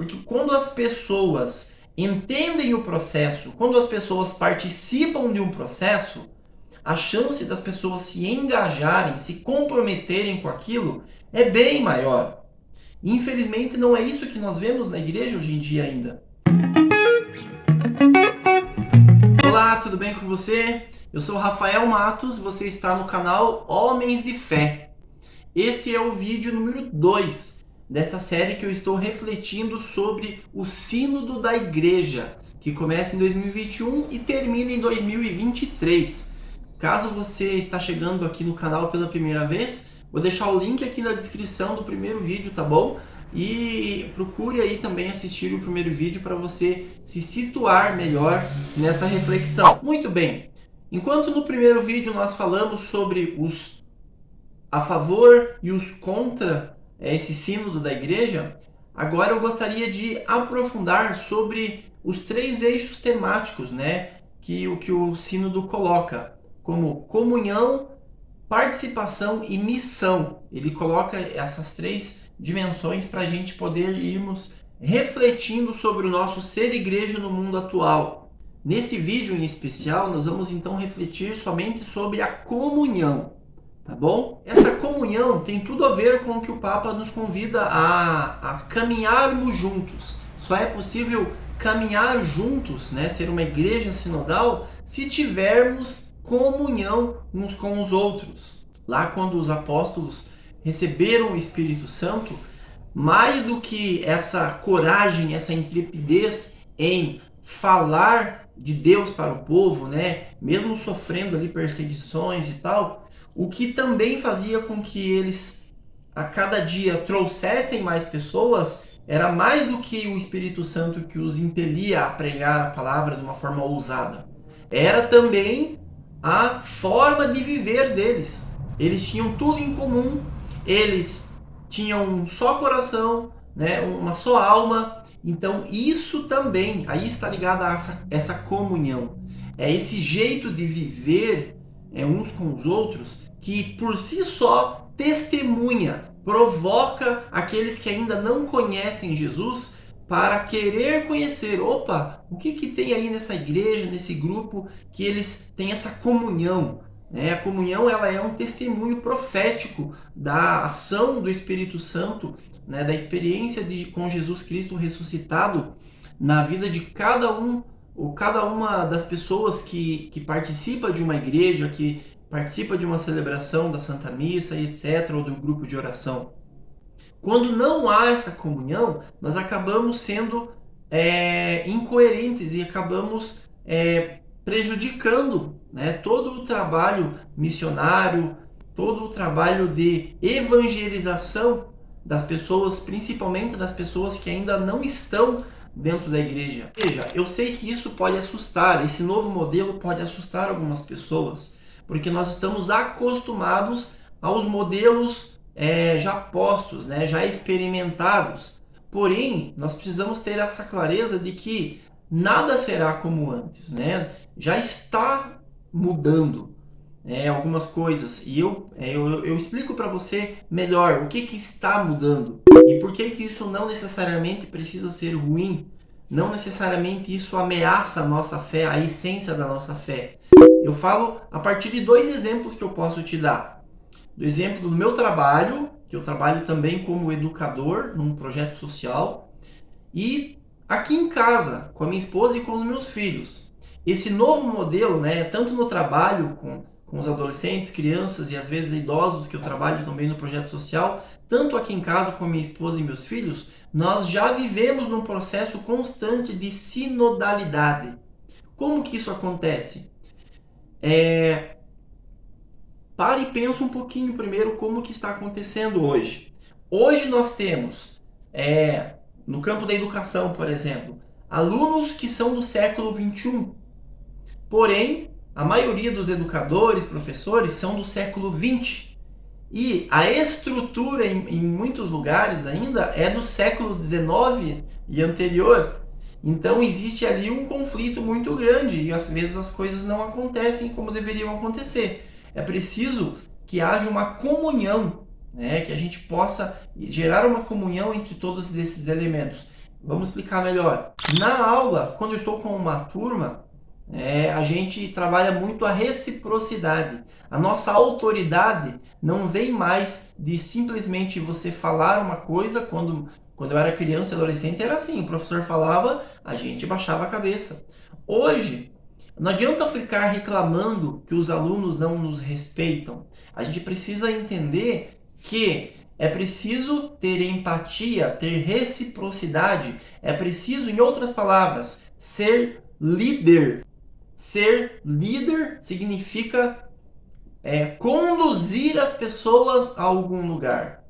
Porque quando as pessoas entendem o processo, quando as pessoas participam de um processo, a chance das pessoas se engajarem, se comprometerem com aquilo é bem maior. Infelizmente não é isso que nós vemos na igreja hoje em dia ainda. Olá, tudo bem com você? Eu sou Rafael Matos, você está no canal Homens de Fé. Esse é o vídeo número 2 desta série que eu estou refletindo sobre o Sínodo da Igreja, que começa em 2021 e termina em 2023. Caso você está chegando aqui no canal pela primeira vez, vou deixar o link aqui na descrição do primeiro vídeo, tá bom? E procure aí também assistir o primeiro vídeo para você se situar melhor nesta reflexão. Muito bem, enquanto no primeiro vídeo nós falamos sobre os a favor e os contra esse sínodo da igreja, agora eu gostaria de aprofundar sobre os 3 eixos temáticos, que o sínodo coloca, como comunhão, participação e missão. Ele coloca essas 3 dimensões para a gente poder irmos refletindo sobre o nosso ser igreja no mundo atual. Nesse vídeo em especial, nós vamos então refletir somente sobre a comunhão, tá bom? Essa comunhão tem tudo a ver com o que o Papa nos convida a caminharmos juntos. Só é possível caminhar juntos, ser uma igreja sinodal, se tivermos comunhão uns com os outros. Lá quando os apóstolos receberam o Espírito Santo, mais do que essa coragem, essa intrepidez em falar de Deus para o povo, mesmo sofrendo ali perseguições e tal, o que também fazia com que eles a cada dia trouxessem mais pessoas era mais do que o Espírito Santo que os impelia a pregar a palavra de uma forma ousada. Era também a forma de viver deles. Eles tinham tudo em comum, eles tinham um só coração, uma só alma. Então isso também, aí está ligado a essa comunhão. É esse jeito de viver uns com os outros que por si só testemunha, provoca aqueles que ainda não conhecem Jesus para querer conhecer. Opa, o que tem aí nessa igreja, nesse grupo, que eles têm essa comunhão? A comunhão ela é um testemunho profético da ação do Espírito Santo, da experiência com Jesus Cristo ressuscitado na vida de cada um ou cada uma das pessoas que participa de uma igreja, que participa de uma celebração da Santa Missa, etc., ou do grupo de oração. Quando não há essa comunhão, nós acabamos sendo incoerentes e acabamos prejudicando todo o trabalho missionário, todo o trabalho de evangelização das pessoas, principalmente das pessoas que ainda não estão dentro da igreja. Veja, eu sei que isso pode assustar, esse novo modelo pode assustar algumas pessoas, porque nós estamos acostumados aos modelos já postos, já experimentados. Porém, nós precisamos ter essa clareza de que nada será como antes, já está mudando algumas coisas, e eu explico para você melhor o que está mudando e por que isso não necessariamente precisa ser ruim, não necessariamente isso ameaça a nossa fé, a essência da nossa fé. Eu falo a partir de 2 exemplos que eu posso te dar. Do exemplo do meu trabalho, que eu trabalho também como educador num projeto social, e aqui em casa, com a minha esposa e com os meus filhos. Esse novo modelo, tanto no trabalho com os adolescentes, crianças e às vezes idosos, que eu trabalho também no projeto social, tanto aqui em casa com minha esposa e meus filhos, nós já vivemos num processo constante de sinodalidade. Como que isso acontece? Pare e pensa um pouquinho primeiro como que está acontecendo hoje. Hoje nós temos, no campo da educação, por exemplo, alunos que são do século XXI. Porém, a maioria dos educadores, professores, são do século XX. E a estrutura, em muitos lugares ainda, é do século XIX e anterior. Então existe ali um conflito muito grande e às vezes as coisas não acontecem como deveriam acontecer. É preciso que haja uma comunhão, que a gente possa gerar uma comunhão entre todos esses elementos. Vamos explicar melhor. Na aula, quando eu estou com uma turma, a gente trabalha muito a reciprocidade. A nossa autoridade não vem mais de simplesmente você falar uma coisa. Quando eu era criança e adolescente era assim, o professor falava, a gente baixava a cabeça. Hoje, não adianta ficar reclamando que os alunos não nos respeitam. A gente precisa entender que é preciso ter empatia, ter reciprocidade. É preciso, em outras palavras, ser líder. Ser líder significa conduzir as pessoas a algum lugar.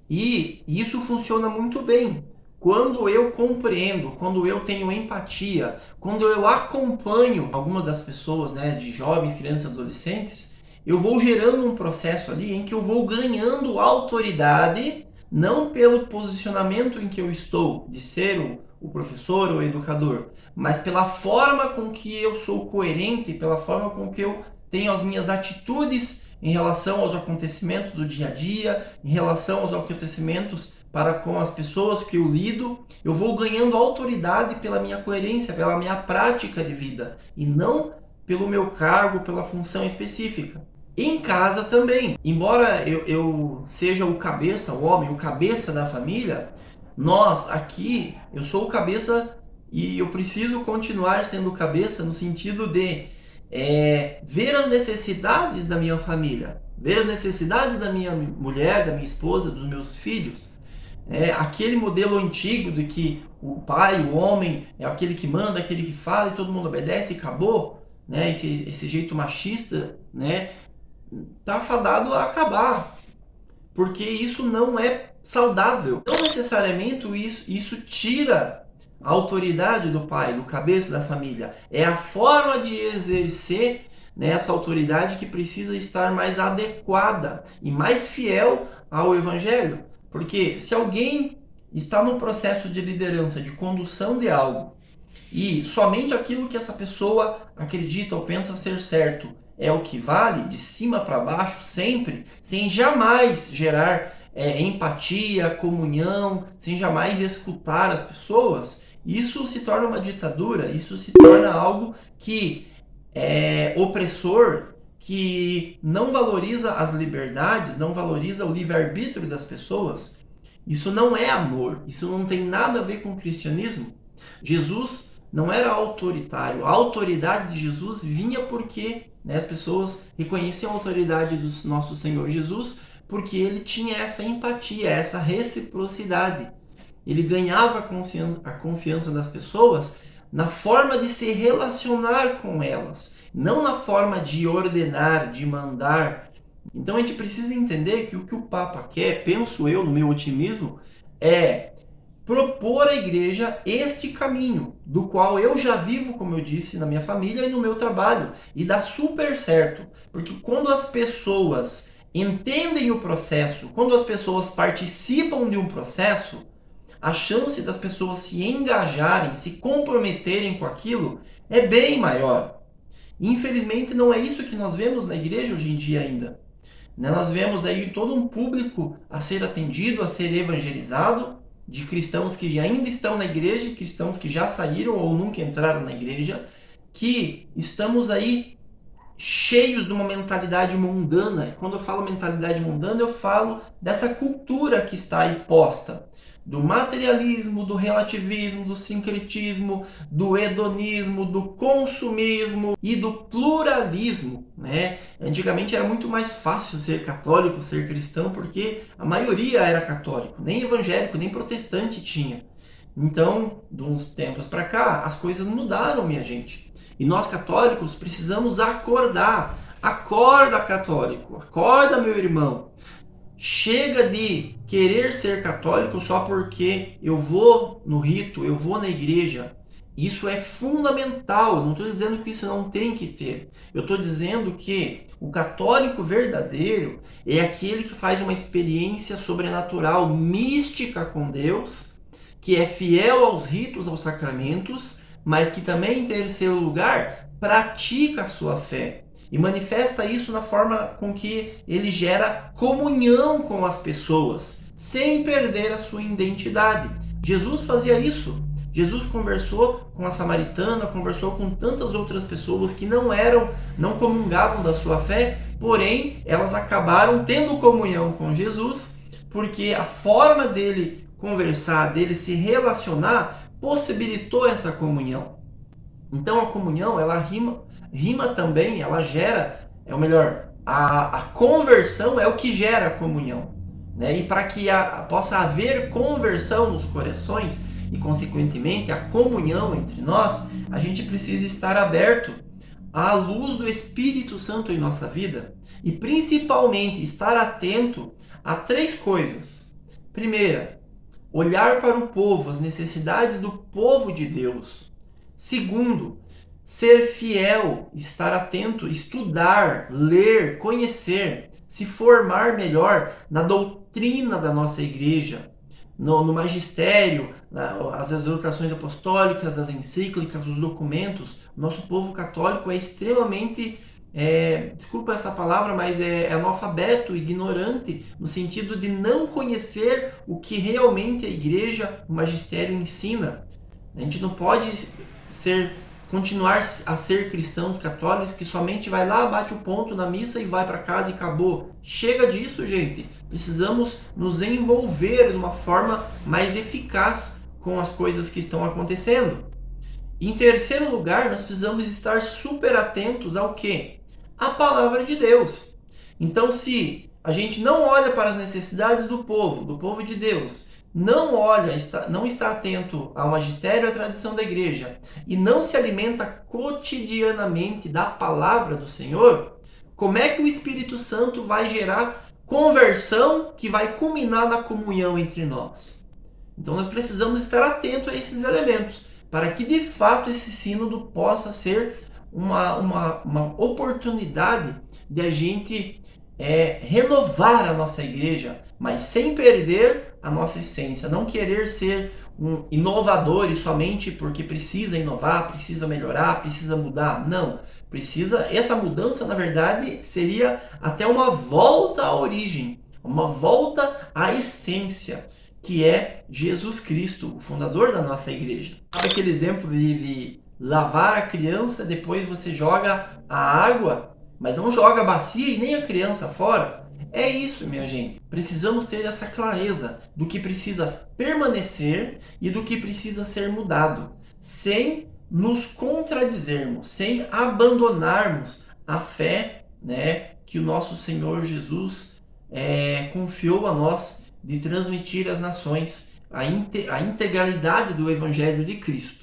E isso funciona muito bem. Quando eu compreendo, quando eu tenho empatia, quando eu acompanho algumas das pessoas, de jovens, crianças, adolescentes, eu vou gerando um processo ali em que eu vou ganhando autoridade, não pelo posicionamento em que eu estou, de ser o professor ou o educador, mas pela forma com que eu sou coerente, pela forma com que eu tenho as minhas atitudes em relação aos acontecimentos do dia a dia, em relação aos acontecimentos para com as pessoas que eu lido. Eu vou ganhando autoridade pela minha coerência, pela minha prática de vida, e não pelo meu cargo, pela função específica. Em casa também, embora eu seja o cabeça, o homem, o cabeça da família, nós aqui, eu sou o cabeça e eu preciso continuar sendo o cabeça no sentido de ver as necessidades da minha família, ver as necessidades da minha mulher, da minha esposa, dos meus filhos. Aquele modelo antigo de que o pai, o homem, é aquele que manda, aquele que fala e todo mundo obedece e acabou, esse jeito machista, tá fadado a acabar, porque isso não é saudável. Não necessariamente isso tira a autoridade do pai, do cabeça da família. É a forma de exercer essa autoridade que precisa estar mais adequada e mais fiel ao evangelho. Porque se alguém está no processo de liderança, de condução de algo, e somente aquilo que essa pessoa acredita ou pensa ser certo é o que vale, de cima para baixo, sempre, sem jamais gerar empatia, comunhão, sem jamais escutar as pessoas, isso se torna uma ditadura, isso se torna algo que é opressor, que não valoriza as liberdades, não valoriza o livre-arbítrio das pessoas. Isso não é amor, isso não tem nada a ver com o cristianismo. Jesus não era autoritário, a autoridade de Jesus vinha porque as pessoas reconheciam a autoridade do nosso Senhor Jesus, porque ele tinha essa empatia, essa reciprocidade. Ele ganhava a confiança das pessoas na forma de se relacionar com elas, não na forma de ordenar, de mandar. Então a gente precisa entender que o que o Papa quer, penso eu, no meu otimismo, é propor à igreja este caminho, do qual eu já vivo, como eu disse, na minha família e no meu trabalho, e dá super certo, porque quando as pessoas entendem o processo, quando as pessoas participam de um processo, a chance das pessoas se engajarem, se comprometerem com aquilo é bem maior. Infelizmente não é isso que nós vemos na igreja hoje em dia ainda. Nós vemos aí todo um público a ser atendido, a ser evangelizado, de cristãos que ainda estão na igreja, cristãos que já saíram ou nunca entraram na igreja, que estamos aí cheios de uma mentalidade mundana. Quando eu falo mentalidade mundana, eu falo dessa cultura que está aí posta, do materialismo, do relativismo, do sincretismo, do hedonismo, do consumismo e do pluralismo. Antigamente era muito mais fácil ser católico, ser cristão, porque a maioria era católico, nem evangélico, nem protestante tinha. Então, de uns tempos para cá, as coisas mudaram, minha gente. E nós católicos precisamos acordar. Acorda, católico, acorda, meu irmão. Chega de querer ser católico só porque eu vou no rito, eu vou na igreja. Isso é fundamental. Eu não estou dizendo que isso não tem que ter. Eu estou dizendo que o católico verdadeiro é aquele que faz uma experiência sobrenatural, mística com Deus, que é fiel aos ritos, aos sacramentos, mas que também, em terceiro lugar, pratica a sua fé. E manifesta isso na forma com que ele gera comunhão com as pessoas, sem perder a sua identidade, Jesus fazia isso. Jesus conversou com a samaritana, conversou com tantas outras pessoas que não comungavam da sua fé, porém elas acabaram tendo comunhão com Jesus, porque a forma dele conversar, dele se relacionar, possibilitou essa comunhão. Então a comunhão, ela rima também, ela gera, a conversão é o que gera a comunhão, né? E para que possa haver conversão nos corações e, consequentemente, a comunhão entre nós, a gente precisa estar aberto à luz do Espírito Santo em nossa vida e, principalmente, estar atento a 3 coisas. Primeira, olhar para o povo, as necessidades do povo de Deus. Segundo, ser fiel, estar atento, estudar, ler, conhecer, se formar melhor na doutrina da nossa igreja, no magistério, as exortações apostólicas, as encíclicas, os documentos. Nosso povo católico é extremamente, desculpa essa palavra, mas é analfabeto, ignorante, no sentido de não conhecer o que realmente a igreja, o magistério ensina. A gente não pode continuar a ser cristãos católicos que somente vai lá, bate o ponto na missa e vai para casa e acabou. Chega disso, gente. Precisamos nos envolver de uma forma mais eficaz com as coisas que estão acontecendo. Em terceiro lugar, nós precisamos estar super atentos ao quê? A palavra de Deus. Então, se a gente não olha para as necessidades do povo de Deus, não está atento ao magistério e à tradição da igreja e não se alimenta cotidianamente da palavra do Senhor, como é que o Espírito Santo vai gerar conversão que vai culminar na comunhão entre nós? Então nós precisamos estar atentos a esses elementos para que de fato esse sínodo possa ser uma oportunidade de a gente renovar a nossa igreja, mas sem perder a nossa essência, não querer ser um inovador e somente porque precisa inovar, precisa melhorar, precisa mudar. Não, essa mudança, na verdade, seria até uma volta à origem, uma volta à essência, que é Jesus Cristo, o fundador da nossa igreja. Sabe aquele exemplo de lavar a criança, depois você joga a água, mas não joga a bacia e nem a criança fora? É isso, minha gente. Precisamos ter essa clareza do que precisa permanecer e do que precisa ser mudado, sem nos contradizermos, sem abandonarmos a fé, né, que o nosso Senhor Jesus confiou a nós de transmitir às nações a integralidade do Evangelho de Cristo.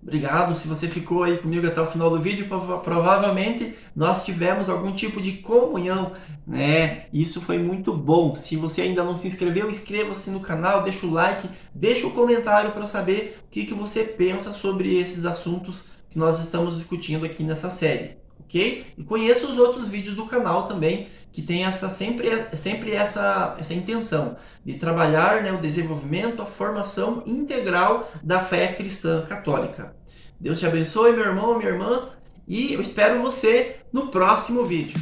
Obrigado, se você ficou aí comigo até o final do vídeo, provavelmente nós tivemos algum tipo de comunhão, né? Isso foi muito bom. Se você ainda não se inscreveu, inscreva-se no canal, deixa o like, deixa o comentário para saber o que você pensa sobre esses assuntos que nós estamos discutindo aqui nessa série, ok? E conheça os outros vídeos do canal também, que tem sempre essa intenção de trabalhar, né, o desenvolvimento, a formação integral da fé cristã católica. Deus te abençoe, meu irmão, minha irmã, e eu espero você no próximo vídeo.